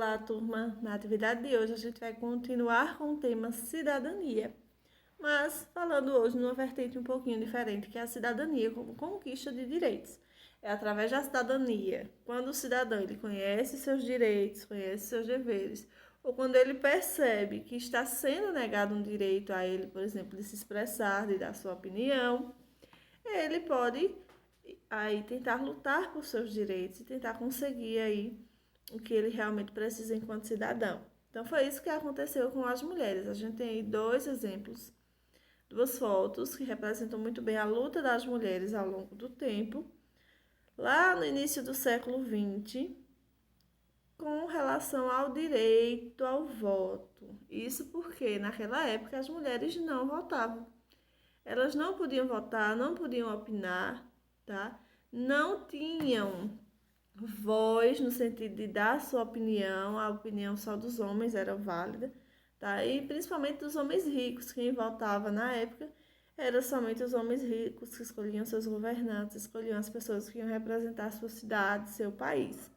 Olá, turma! Na atividade de hoje a gente vai continuar com o tema cidadania, mas falando hoje numa vertente um pouquinho diferente, que é a cidadania como conquista de direitos. É através da cidadania, quando o cidadão ele conhece seus direitos, conhece seus deveres, ou quando ele percebe que está sendo negado um direito a ele, por exemplo, de se expressar, de dar sua opinião, ele pode aí tentar lutar por seus direitos e tentar conseguir aí o que ele realmente precisa enquanto cidadão. Então foi isso que aconteceu com as mulheres. A gente tem aí dois exemplos, duas fotos que representam muito bem a luta das mulheres ao longo do tempo, lá no início do século XX, com relação ao direito ao voto. Isso porque naquela época as mulheres não votavam. Elas não podiam votar, não podiam opinar, tá? Não tinham voz no sentido de dar sua opinião, a opinião só dos homens era válida, tá? E principalmente dos homens ricos, quem votava na época era somente os homens ricos que escolhiam seus governantes, escolhiam as pessoas que iam representar sua cidade, seu país.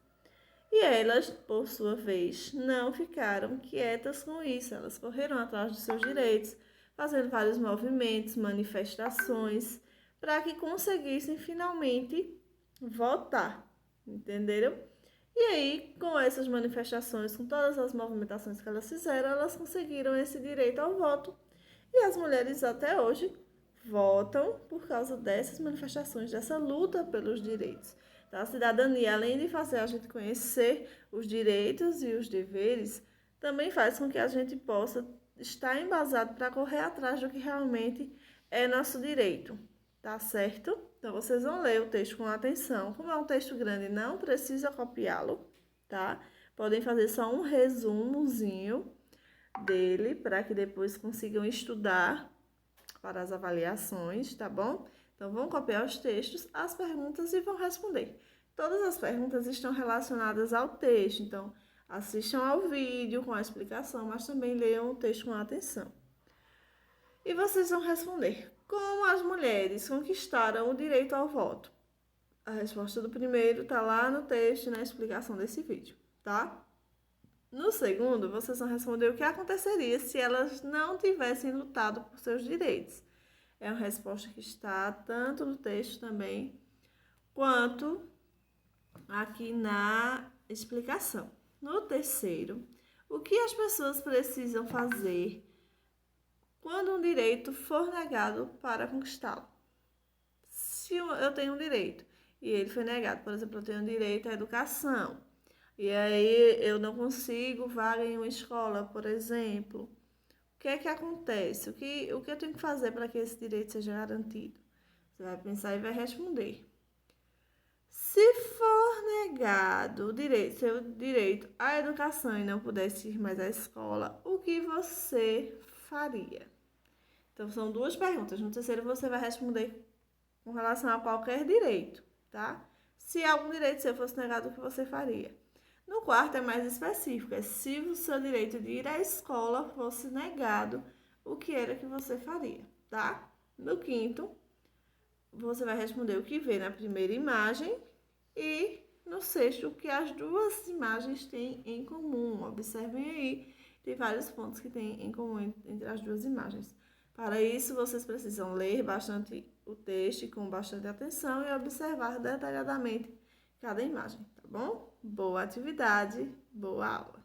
E elas, por sua vez, não ficaram quietas com isso, elas correram atrás dos seus direitos, fazendo vários movimentos, manifestações, para que conseguissem finalmente votar. Entenderam? E aí, com essas manifestações, com todas as movimentações que elas fizeram, elas conseguiram esse direito ao voto. E as mulheres até hoje votam por causa dessas manifestações, dessa luta pelos direitos. Então, a cidadania, além de fazer a gente conhecer os direitos e os deveres, também faz com que a gente possa estar embasado para correr atrás do que realmente é nosso direito. Tá certo? Então, vocês vão ler o texto com atenção. Como é um texto grande, não precisa copiá-lo, tá? Podem fazer só um resumozinho dele, para que depois consigam estudar para as avaliações, tá bom? Então, vão copiar os textos, as perguntas e vão responder. Todas as perguntas estão relacionadas ao texto, então, assistam ao vídeo com a explicação, mas também leiam o texto com atenção. E vocês vão responder: como as mulheres conquistaram o direito ao voto? A resposta do primeiro está lá no texto e na explicação desse vídeo, tá? No segundo, vocês vão responder o que aconteceria se elas não tivessem lutado por seus direitos. É uma resposta que está tanto no texto também, quanto aqui na explicação. No terceiro, o que as pessoas precisam fazer quando um direito for negado para conquistá-lo? Se eu tenho um direito e ele foi negado, por exemplo, eu tenho direito à educação, e aí eu não consigo vaga em uma escola, por exemplo, o que é que acontece? O que eu tenho que fazer para que esse direito seja garantido? Você vai pensar e vai responder. Se for negado seu direito à educação e não pudesse ir mais à escola, o que você faria? Então, são duas perguntas. No terceiro, você vai responder com relação a qualquer direito, tá? Se algum direito seu fosse negado, o que você faria? No quarto, é mais específico. É se o seu direito de ir à escola fosse negado, o que era que você faria, tá? No quinto, você vai responder o que vê na primeira imagem e no sexto, o que as duas imagens têm em comum. Observem aí, tem vários pontos que têm em comum entre as duas imagens. Para isso, vocês precisam ler bastante o texto com bastante atenção e observar detalhadamente cada imagem, tá bom? Boa atividade, boa aula!